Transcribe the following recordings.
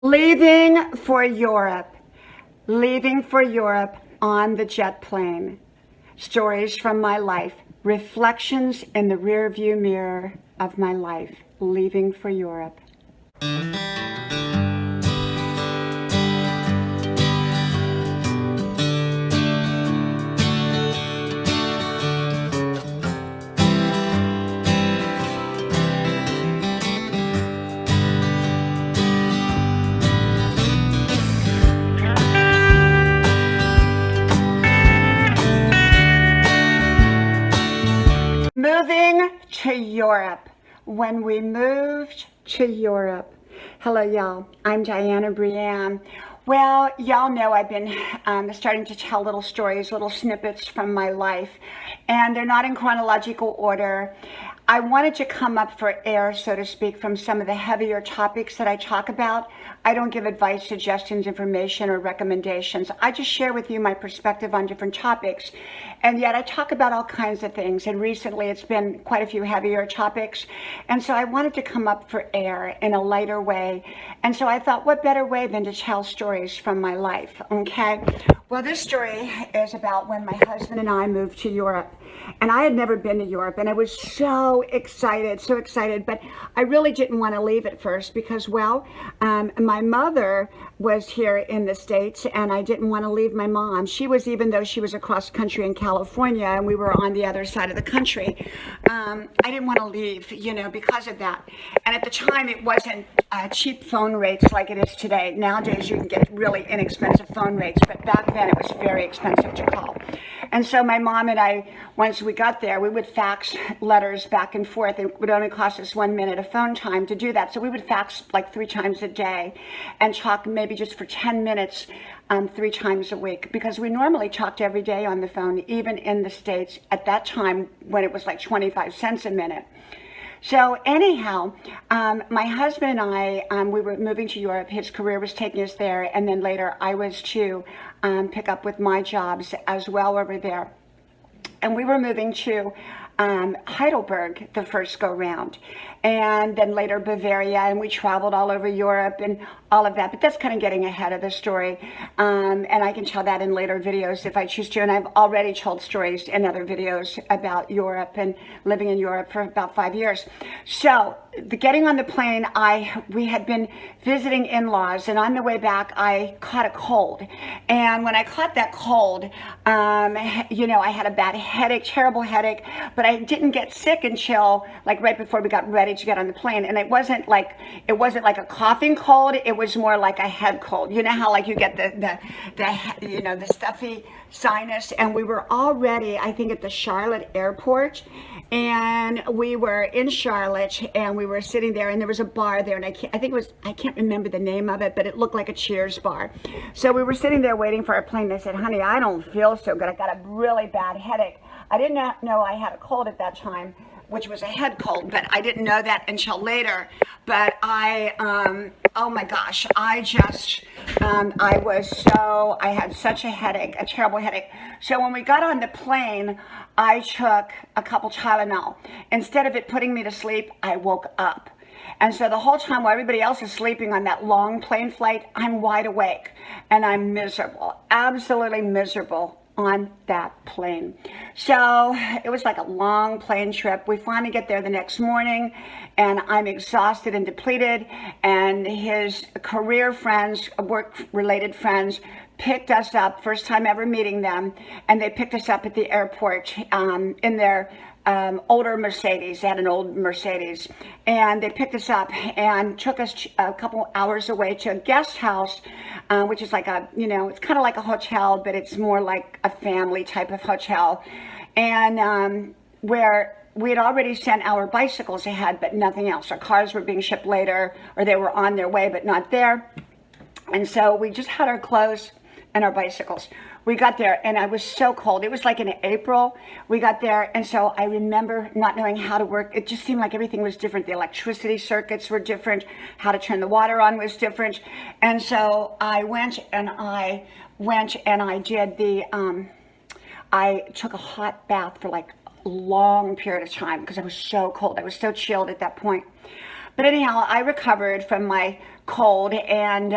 Leaving for Europe. Leaving for Europe on the jet plane. Stories from my life. Reflections in the rearview mirror of my life. Leaving for Europe. Moving to Europe. When we moved to Europe. Hello, y'all. I'm Dianna Brianne. Well, y'all know I've been starting to tell little stories, little snippets from my life, and they're not in chronological order. I wanted to come up for air, so to speak, from some of the heavier topics that I talk about. I don't give advice, suggestions, information, or recommendations. I just share with you my perspective on different topics. And yet I talk about all kinds of things. And recently it's been quite a few heavier topics. And so I wanted to come up for air in a lighter way. And so I thought, what better way than to tell stories from my life, okay? Well, this story is about when my husband and I moved to Europe. And I had never been to Europe, and I was so excited, but I really didn't want to leave at first because, well, my mother was here in the States, and I didn't want to leave my mom. She was, even though she was across country in California, and we were on the other side of the country, I didn't want to leave, because of that. And at the time, it wasn't cheap phone rates like it is today. Nowadays, you can get really inexpensive phone rates, but back then, it was very expensive to call. And so my mom and I, once we got there, we would fax letters back and forth. It would only cost us 1 minute of phone time to do that. So we would fax like 3 times a day and talk maybe just for 10 minutes 3 times a week, because we normally talked every day on the phone, even in the States at that time when it was like 25 cents a minute. So anyhow, my husband and I, we were moving to Europe. His career was taking us there. And then later I was to pick up with my jobs as well over there. And we were moving to Heidelberg the first go round, and then later Bavaria, and we traveled all over Europe and all of that. But that's kind of getting ahead of the story, and I can tell that in later videos if I choose to. And I've already told stories in other videos about Europe and living in Europe for about 5 years. So getting on the plane, we had been visiting in-laws, and on the way back I caught a cold. And when I caught that cold, I had a bad headache, terrible headache, but I didn't get sick until like right before we got ready to get on the plane. And it wasn't like a coughing cold. It was more like a head cold. You know how like you get the stuffy sinus. And we were already, I think, at the Charlotte airport. And we were in Charlotte, and we were sitting there, and there was a bar there, and I can't remember the name of it, but it looked like a Cheers bar. So we were sitting there waiting for our plane. I said, honey, I don't feel so good. I got a really bad headache. I did not know I had a cold at that time, which was a head cold, but I didn't know that until later. But oh my gosh, I had such a headache, a terrible headache. So when we got on the plane, I took a couple Tylenol. Instead of it putting me to sleep, I woke up. And so the whole time while everybody else is sleeping on that long plane flight, I'm wide awake and I'm miserable, absolutely miserable on that plane. So it was like a long plane trip. We finally get there the next morning, and I'm exhausted and depleted, and his career friends, work-related friends, picked us up, first time ever meeting them, and they picked us up at the airport in their older Mercedes. They had an old Mercedes, and they picked us up and took us a couple hours away to a guest house, which is like it's kind of like a hotel, but it's more like a family type of hotel, and where we had already sent our bicycles ahead, but nothing else. Our cars were being shipped later, or they were on their way, but not there. And so we just had our clothes and our bicycles. We got there, and I was so cold. It was like in April. We got there, and so I remember not knowing how to work. It just seemed like everything was different. The electricity circuits were different. How to turn the water on was different. And so I went and I did I took a hot bath for like a long period of time because I was so cold. I was so chilled at that point. But anyhow, I recovered from my cold, and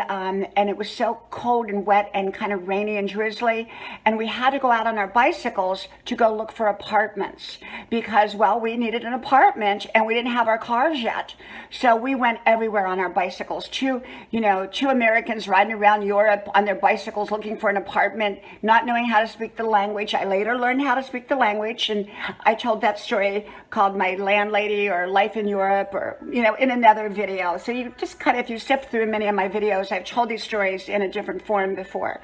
it was so cold and wet and kind of rainy and drizzly, and we had to go out on our bicycles to go look for apartments because, well, we needed an apartment and we didn't have our cars yet. So we went everywhere on our bicycles. Two Americans riding around Europe on their bicycles looking for an apartment, not knowing how to speak the language. I later learned how to speak the language, and I told that story called My Landlady or Life in Europe, or in another video. So you just kind of, if you sift through many of my videos, I've told these stories in a different form before.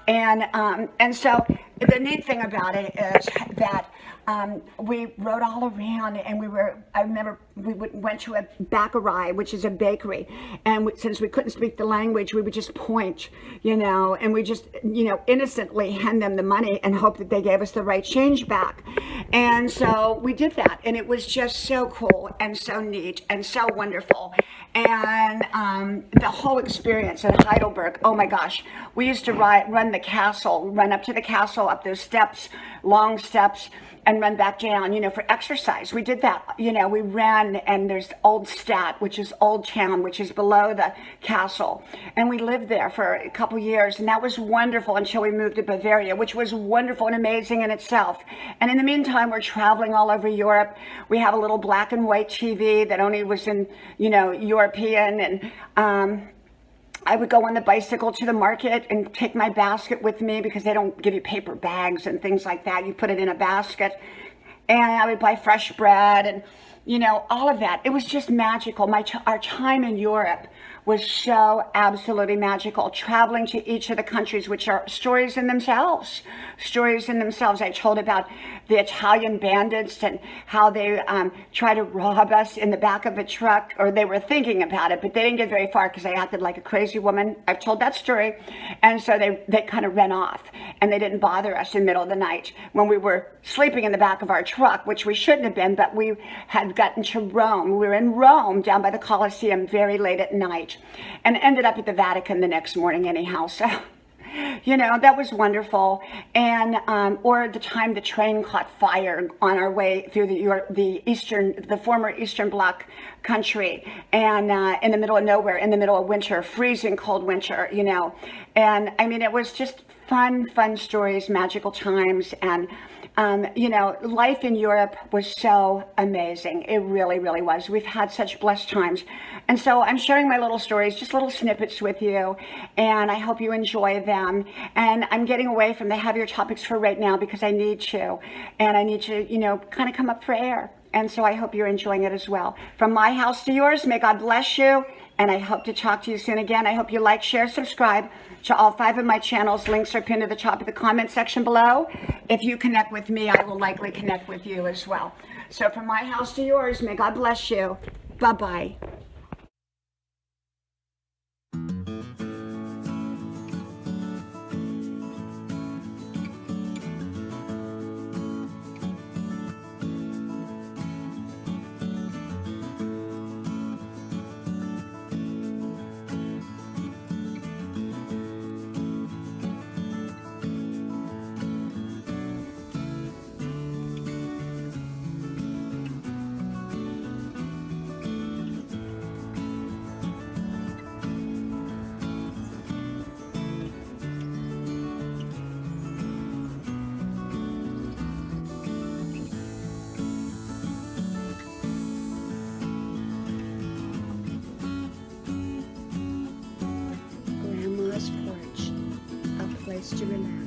And so the neat thing about it is that we rode all around, and I remember we went to a bakery, which is a bakery, and since we couldn't speak the language, we would just point, and we just, innocently hand them the money and hope that they gave us the right change back. And so we did that, and it was just so cool and so neat and so wonderful. And the whole experience at Heidelberg, oh my gosh, we used to run up to the castle, up those steps, long steps, and run back down, for exercise. We did that, we ran, and there's Old Stadt, which is Old Town, which is below the castle. And we lived there for a couple years, and that was wonderful until we moved to Bavaria, which was wonderful and amazing in itself. And in the meantime, we're traveling all over Europe. We have a little black and white TV that only was in, European, and I would go on the bicycle to the market and take my basket with me because they don't give you paper bags and things like that. You put it in a basket, and I would buy fresh bread and, all of that. It was just magical. Our time in Europe was so absolutely magical. Traveling to each of the countries, which are stories in themselves. I told about the Italian bandits and how they tried to rob us in the back of a truck, or they were thinking about it, but they didn't get very far because I acted like a crazy woman. I've told that story. And so they kind of ran off, and they didn't bother us in the middle of the night when we were sleeping in the back of our truck, which we shouldn't have been, but we had gotten to Rome. We were in Rome down by the Colosseum very late at night, and ended up at the Vatican the next morning anyhow. So that was wonderful. And or the time the train caught fire on our way through the former Eastern Bloc country, and in the middle of nowhere, in the middle of winter, freezing cold winter, and I mean, it was just fun stories, magical times. And life in Europe was so amazing. It really, really was. We've had such blessed times. And so I'm sharing my little stories, just little snippets with you, and I hope you enjoy them. And I'm getting away from the heavier topics for right now because I need to. And I need to, kind of come up for air. And so I hope you're enjoying it as well. From my house to yours, may God bless you. And I hope to talk to you soon again. I hope you like, share, subscribe to all 5 of my channels. Links are pinned to the top of the comment section below. If you connect with me, I will likely connect with you as well. So from my house to yours, may God bless you. Bye-bye. Porch, a place to relax.